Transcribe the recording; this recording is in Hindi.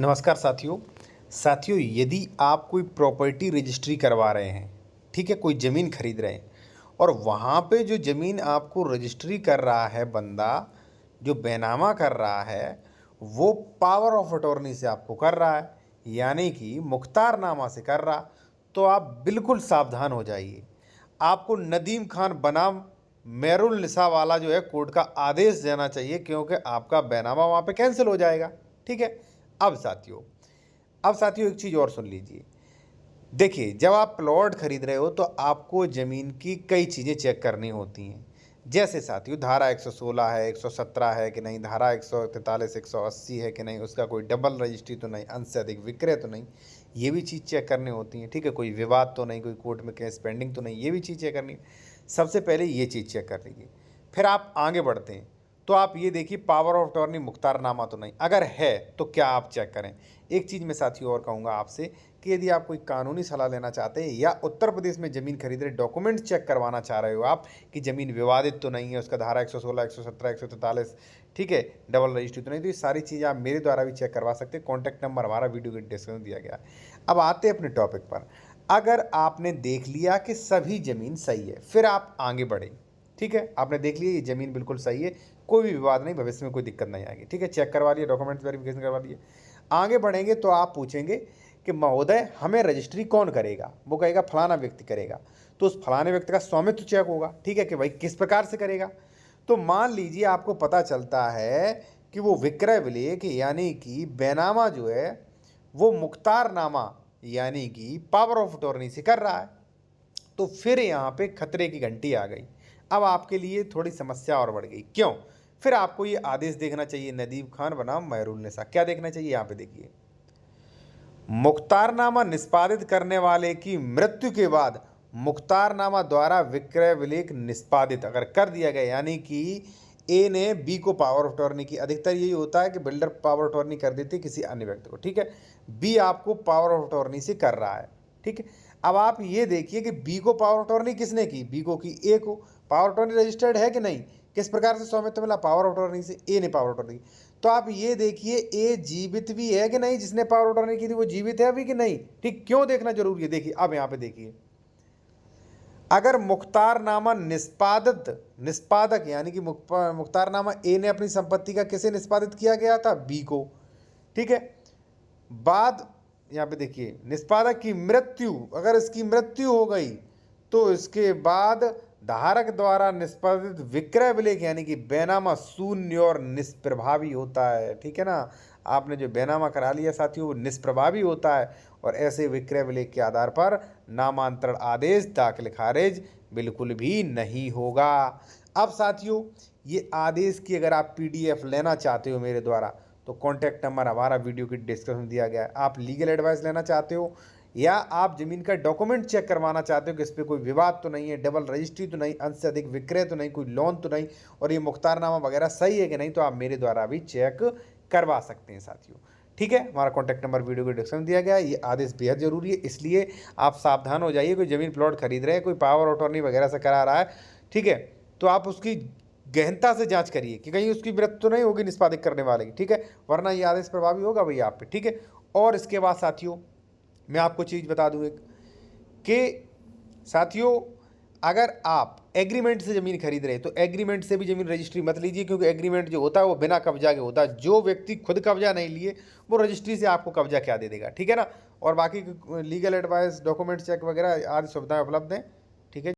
नमस्कार साथियों, यदि आप कोई प्रॉपर्टी रजिस्ट्री करवा रहे हैं, ठीक है, कोई ज़मीन खरीद रहे हैं और वहाँ पे जो ज़मीन आपको रजिस्ट्री कर रहा है बंदा, जो बैनामा कर रहा है, वो पावर ऑफ अटॉर्नी से आपको कर रहा है, यानी कि मुख्तारनामा से कर रहा, तो आप बिल्कुल सावधान हो जाइए। आपको नदीम खान बनाम मेहरुल निसा वाला जो है कोर्ट का आदेश देना चाहिए, क्योंकि आपका बैनामा वहाँ पे कैंसिल हो जाएगा। ठीक है। अब साथियों अब साथियों एक चीज़ और सुन लीजिए। देखिए, जब आप प्लॉट खरीद रहे हो तो आपको ज़मीन की कई चीज़ें चेक करनी होती हैं। जैसे साथियों धारा 116 है, 117 है कि नहीं, धारा 143, 180 है कि नहीं, उसका कोई डबल रजिस्ट्री तो नहीं, अंश से अधिक विक्रय तो नहीं, ये भी चीज़ चेक करनी होती है। ठीक है, कोई विवाद तो नहीं, कोई कोर्ट में केस पेंडिंग तो नहीं, ये भी चीज़ चेक करनी है। सबसे पहले ये चीज़ चेक कर लीजिए, फिर आप आगे बढ़ते हैं। तो आप ये देखिए, पावर ऑफ अटॉर्नी मुख्तारनामा तो नहीं, अगर है तो क्या आप चेक करें। एक चीज़ मैं साथियों और कहूँगा आपसे कि यदि आप कोई कानूनी सलाह लेना चाहते हैं या उत्तर प्रदेश में ज़मीन खरीद रहे, डॉक्यूमेंट चेक करवाना चाह रहे हो आप कि ज़मीन विवादित तो नहीं है, उसका धारा 116, 117, 143, ठीक है, डबल रजिस्ट्री तो नहीं, तो ये सारी चीज़ें आप मेरे द्वारा भी चेक करवा सकते हैं। कॉन्टैक्ट नंबर हमारा वीडियो के डिस्क्रिप्शन में दिया गया है। अब आते हैं अपने टॉपिक पर। अगर आपने देख लिया कि सभी ज़मीन सही है, फिर आप आगे बढ़ें। ठीक है, आपने देख लिया ये ज़मीन बिल्कुल सही है, कोई भी विवाद नहीं, भविष्य में कोई दिक्कत नहीं आएगी। ठीक है, चेक करवा लिए, डॉक्यूमेंट्स वेरिफिकेशन करवा लिए, आगे बढ़ेंगे तो आप पूछेंगे कि महोदय हमें रजिस्ट्री कौन करेगा। वो कहेगा फलाना व्यक्ति करेगा, तो उस फलाने व्यक्ति का स्वामित्व चेक होगा। ठीक है, कि भाई किस प्रकार से करेगा। तो मान लीजिए आपको पता चलता है कि वो विक्रय विलेख यानी कि बैनामा जो है वो मुख्तारनामा यानी कि पावर ऑफ अटॉर्नी से कर रहा है, तो फिर यहाँ पे खतरे की घंटी आ गई। अब आपके लिए थोड़ी समस्या और बढ़ गई। क्यों? फिर आपको ये आदेश देखना चाहिए, नदीम खान बनाम मेहरुल निसा। क्या देखना चाहिए? यहाँ पे देखिए, मुख्तारनामा निष्पादित करने वाले की मृत्यु के बाद मुख्तारनामा द्वारा विक्रय विलेख निष्पादित अगर कर दिया गया, यानी कि ए ने बी को पावर ऑफ अटॉर्नी की, अधिकतर यही होता है कि बिल्डर पावर ऑफ अटॉर्नी कर देते किसी अन्य व्यक्ति को। ठीक है, बी आपको पावर ऑफ अटॉर्नी से कर रहा है। ठीक है, अब आप ये देखिए कि बी को पावर ऑफ अटॉर्नी किसने की? बी को की ए को। पावर ऑफ अटॉर्नी रजिस्टर्ड है कि नहीं? किस प्रकार से स्वामित्व मिला? पावर ऑफ अटॉर्नी से। ए ने पावर ऑफ अटॉर्नी। तो आप ये देखिए ए जीवित भी है कि नहीं, जिसने पावर ऑफ अटॉर्नी की थी वो जीवित है अभी कि नहीं। ठीक, क्यों देखना जरूरी है? देखिए, अब यहाँ पे देखिए, अगर मुख्तारनामा निष्पादक यानी कि मुख्तारनामा ए ने अपनी संपत्ति का किसे निष्पादित किया गया था? बी को। ठीक है, बाद यहाँ पे देखिए, निष्पादक की मृत्यु, अगर इसकी मृत्यु हो गई तो इसके बाद धारक द्वारा निष्पादित विक्रय विलेख यानी कि बैनामा शून्य और निष्प्रभावी होता है। ठीक है ना, आपने जो बैनामा करा लिया साथियों वो निष्प्रभावी होता है, और ऐसे विक्रय विलेख के आधार पर नामांतरण आदेश दाखिल खारिज बिल्कुल भी नहीं होगा। अब साथियों, ये आदेश की अगर आप पीडीएफ लेना चाहते हो मेरे द्वारा, तो कॉन्टैक्ट नंबर हमारा वीडियो की डिस्क्रिप्शन में दिया गया है। आप लीगल एडवाइस लेना चाहते हो या आप ज़मीन का डॉक्यूमेंट चेक करवाना चाहते हो कि इस पर कोई विवाद तो नहीं है, डबल रजिस्ट्री तो नहीं, अंश से अधिक विक्रय तो नहीं, कोई लोन तो नहीं, और ये मुख्तारनामा वगैरह सही है कि नहीं, तो आप मेरे द्वारा भी चेक करवा सकते हैं साथियों। ठीक है, हमारा कॉन्टैक्ट नंबर वीडियो के डिस्क्रिप्शन में दिया गया है। ये आदेश बेहद जरूरी है, इसलिए आप सावधान हो जाइए। कोई ज़मीन प्लॉट खरीद रहे हैं, कोई पावर ऑफ अटॉर्नी वगैरह से करा रहा है, ठीक है, तो आप उसकी गहनता से जांच करिए कि कहीं उसकी मृत्यु तो नहीं होगी निष्पादित करने वाले की। ठीक है, वरना ये आदेश प्रभावी होगा भैया आप पे। ठीक है, और इसके बाद साथियों मैं आपको चीज़ बता दूं एक, कि साथियों अगर आप एग्रीमेंट से ज़मीन खरीद रहे हैं तो एग्रीमेंट से भी ज़मीन रजिस्ट्री मत लीजिए, क्योंकि एग्रीमेंट जो होता है वो बिना कब्जा के होता है। जो व्यक्ति खुद कब्जा नहीं लिए वो रजिस्ट्री से आपको कब्जा क्या दे देगा। ठीक है ना, और बाकी लीगल एडवाइस, डॉक्यूमेंट चेक वगैरह आदि सुविधाएं उपलब्ध हैं। ठीक है।